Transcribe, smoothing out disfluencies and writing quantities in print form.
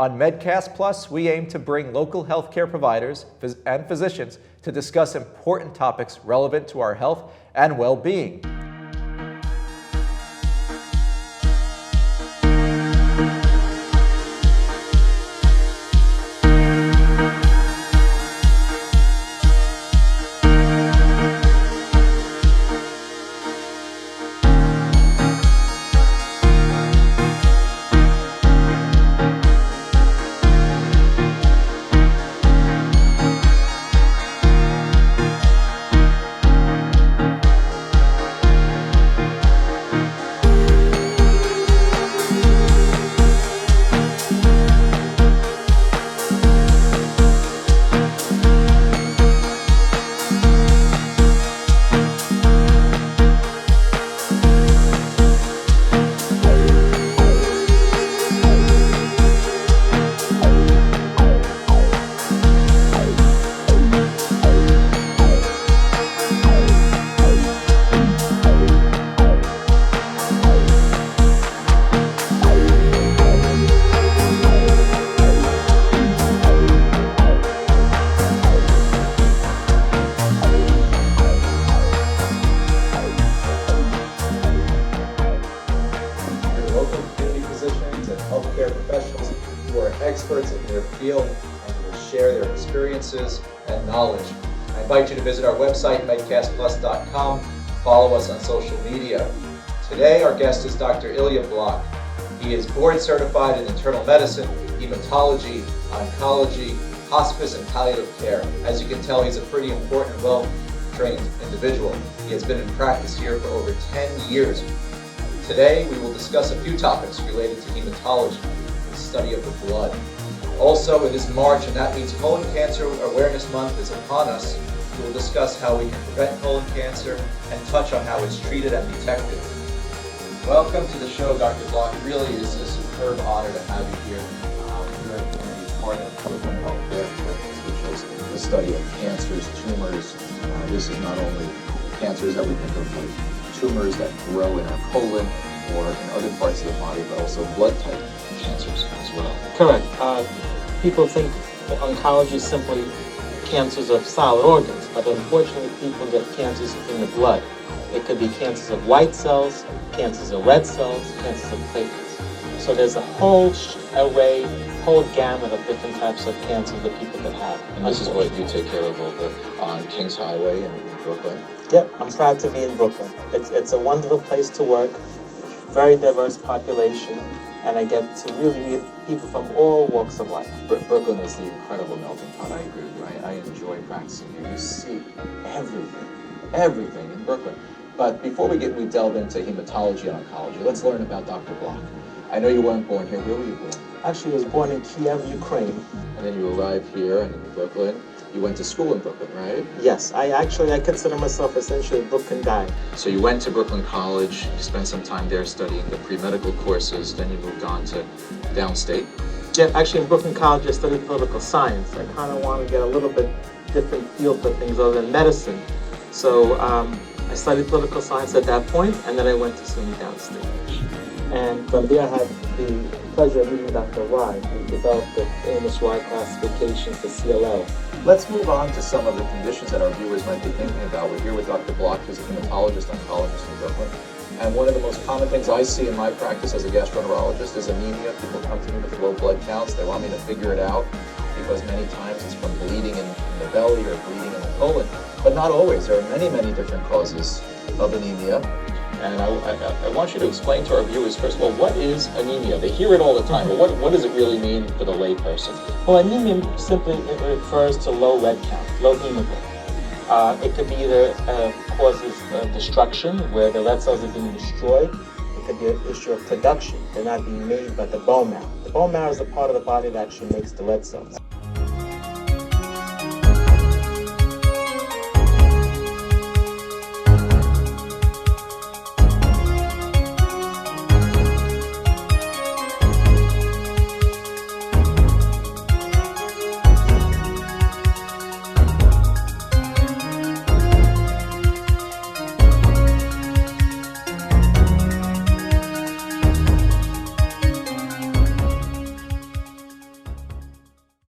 On Medcastplus, we aim to bring local healthcare providers and physicians to discuss important topics relevant to our health and well-being. Healthcare professionals who are experts in their field and who will share their experiences and knowledge. I invite you to visit our website, Medcastplus.com. Follow us on social media. Today, our guest is Dr. Ilya Block. He is board certified in internal medicine, hematology, oncology, hospice, and palliative care. As you can tell, he's a pretty important, well-trained individual. He has been in practice here for over 10 years. Today, we will discuss a few topics related to hematology, the study of the blood. Also, it is March, and that means Colon Cancer Awareness Month is upon us. We will discuss how we can prevent colon cancer and touch on how it's treated and detected. Welcome to the show, Dr. Block. Really, it is a superb honor to have you here. You're going to be part of Children Healthcare, which is the study of cancers, tumors. This is not only cancers that we think of like tumors that grow in our colon or in other parts of the body, but also blood type cancers as well. Correct. People think that oncology is simply cancers of solid organs, but unfortunately people get cancers in the blood. It could be cancers of white cells, cancers of red cells, cancers of platelets. So there's a whole array, whole gamut of different types of cancers that people could have. And this is what you take care of over on Kings Highway in Brooklyn? Yep, I'm proud to be in Brooklyn. It's a wonderful place to work, very diverse population, and I get to really meet people from all walks of life. Brooklyn is the incredible melting pot. I agree with you. I enjoy practicing here. You see everything in Brooklyn. But before we delve into hematology and oncology, let's learn about Dr. Block. I know you weren't born here. Where were you born? Actually, I was born in Kiev, Ukraine. And then you arrived here in Brooklyn. You went to school in Brooklyn, right? Yes, I consider myself essentially a Brooklyn guy. So you went to Brooklyn College, you spent some time there studying the pre-medical courses, then you moved on to downstate. Yeah, actually in Brooklyn College I studied political science. I kind of want to get a little bit different feel for things other than medicine. So I studied political science at that point, and then I went to SUNY downstate. And from there I had the pleasure of meeting Dr. Rye, who developed the famous Rye classification for CLL. Let's move on to some of the conditions that our viewers might be thinking about. We're here with Dr. Block, who's a hematologist, oncologist in Brooklyn. And one of the most common things I see in my practice as a gastroenterologist is anemia. People come to me with low blood counts. They want me to figure it out because many times it's from bleeding in the belly or bleeding in the colon. But not always. There are many different causes of anemia. And I want you to explain to our viewers, first of all, what is anemia? They hear it all the time, but what does it really mean for the layperson? Well, anemia simply refers to low red count, low hemoglobin. It could be either causes destruction, where the red cells are being destroyed. It could be an issue of production. They're not being made by the bone marrow. The bone marrow is the part of the body that actually makes the red cells.